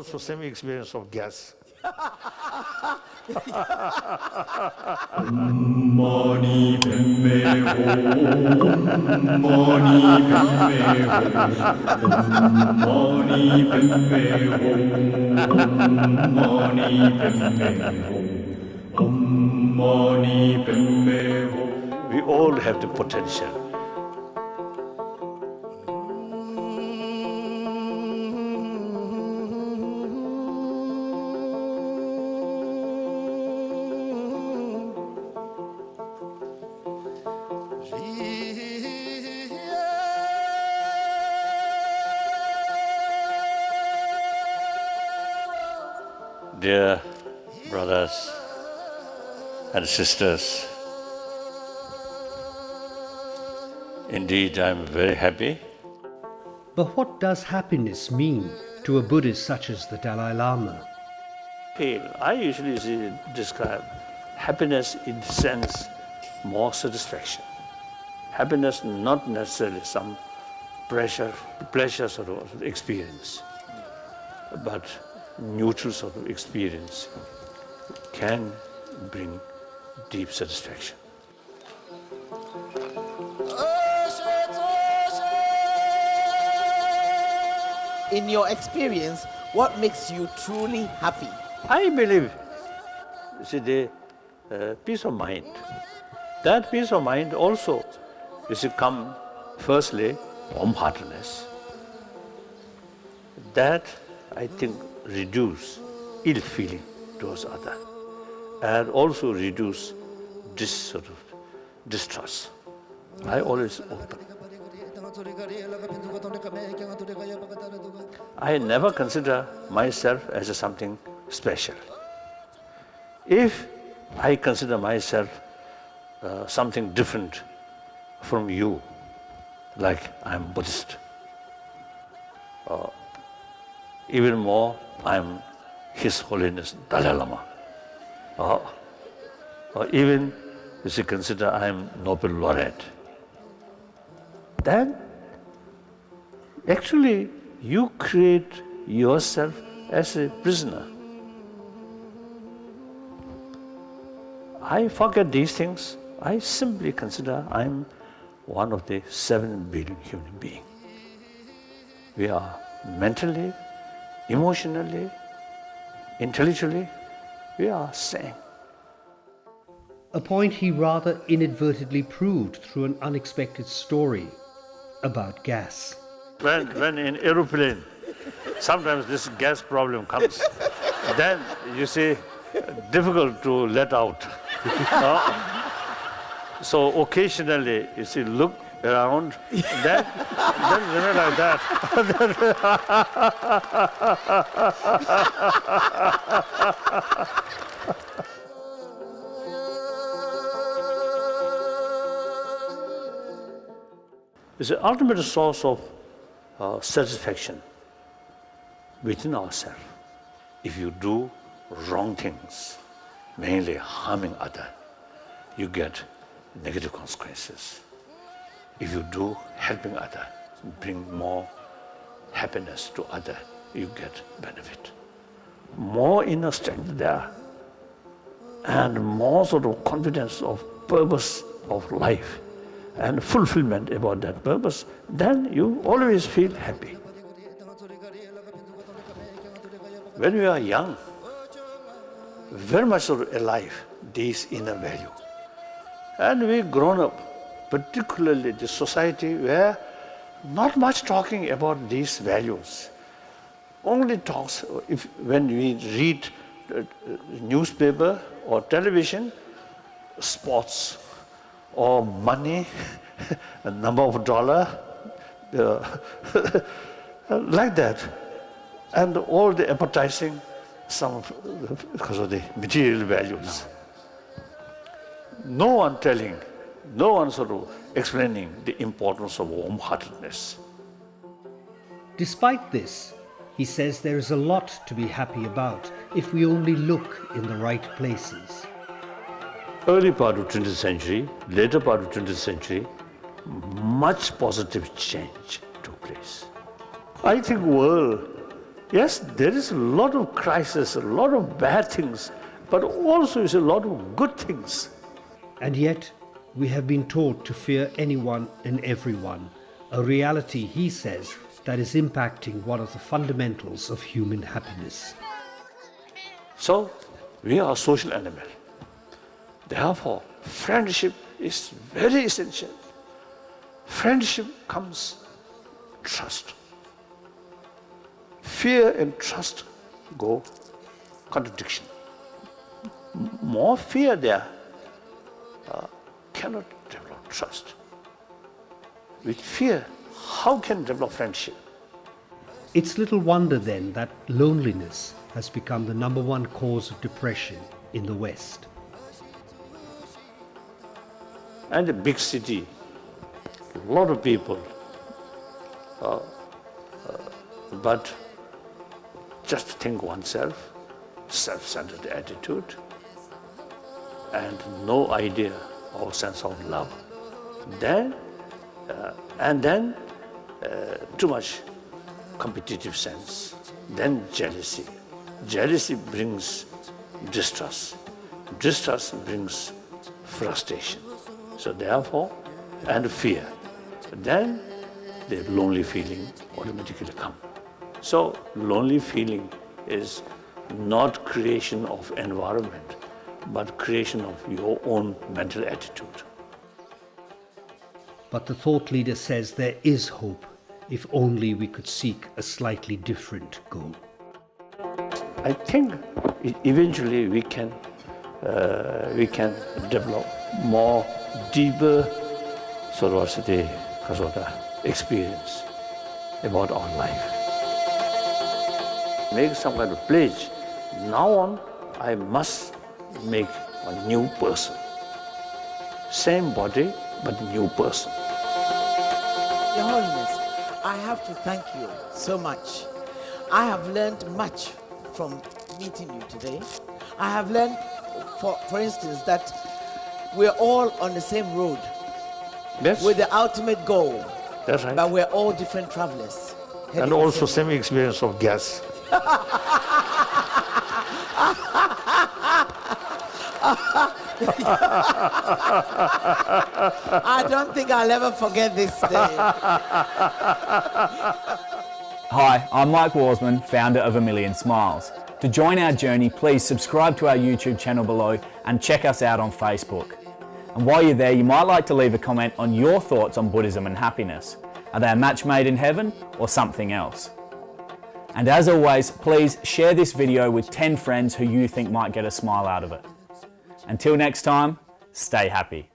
also same experience of gas. Mani Padme Hum, Mani Padme Hum, Mani Padme Hum, Mani Padme Hum, Mani Padme Hum. We all have the potential. Dear brothers and sisters, indeed I am very happy. But what does happiness mean to a Buddhist such as the Dalai Lama? I usually describe happiness in the sense more satisfaction. Happiness not necessarily some pleasure sort of experience, but neutral sort of experience can bring deep satisfaction. In your experience, what makes you truly happy? I believe, the peace of mind. That peace of mind also come firstly from heartiness. That, I think, reduce ill feeling towards others and also reduce this sort of distrust. I always open. I never consider myself as something special. If I consider myself something different from you, like I'm Buddhist, even more, I'm His Holiness Dalai Lama. Or even if you consider I'm Nobel laureate, then actually you create yourself as a prisoner. I forget these things. I simply consider I'm one of the 7 billion human beings. We are mentally, emotionally, intellectually, we are same. A point he rather inadvertently proved through an unexpected story about gas. When in aeroplane, sometimes this gas problem comes, then you see, difficult to let out. So occasionally, you see, look around, then remain like that. It's the ultimate source of satisfaction within ourselves. If you do wrong things, mainly harming others, you get negative consequences. If you do helping others, bring more happiness to others, you get benefit. More inner strength there, and more sort of confidence of purpose of life and fulfillment about that purpose, then you always feel happy. When we are young, very much sort of alive, this inner value. And we grown up, particularly the society where not much talking about these values. Only talks when we read newspaper or television, sports or money, a number of dollars, like that. And all the advertising, some because of the material values. No one telling, no one sort of explaining the importance of warm-heartedness. Despite this, he says there is a lot to be happy about if we only look in the right places. Early part of 20th century, later part of 20th century, much positive change took place. I think world Yes, there is a lot of crisis, a lot of bad things, but also is a lot of good things. And yet, we have been taught to fear anyone and everyone, a reality, he says, that is impacting one of the fundamentals of human happiness. So, we are a social animal. Therefore, friendship is very essential. Friendship comes trust. Fear and trust go contradiction. More fear there cannot develop trust. With fear, how can develop friendship? It's little wonder then that loneliness has become the #1 cause of depression in the West. And a big city, a lot of people, but just think oneself, self-centered attitude, and no idea or sense of love. Then, too much competitive sense, then jealousy. Jealousy brings distrust. Distrust brings frustration. So therefore, and fear. Then the lonely feeling automatically comes. So lonely feeling is not creation of environment, but creation of your own mental attitude. But the thought leader says there is hope if only we could seek a slightly different goal. I think eventually we can develop more deeper sort of experience about our life. Make some kind of pledge. Now on, I must make a new person. Same body, but new person. Your Holiness, I have to thank you so much. I have learned much from meeting you today. I have learned, for instance, that we're all on the same road. Yes. With the ultimate goal. That's right. But we're all different travelers. And also same experience of gas. I don't think I'll ever forget this day. Hi, I'm Mike Warsman, founder of A Million Smiles. To join our journey, please subscribe to our YouTube channel below and check us out on Facebook. And while you're there, you might like to leave a comment on your thoughts on Buddhism and happiness. Are they a match made in heaven or something else? And as always, please share this video with 10 friends who you think might get a smile out of it. Until next time, stay happy.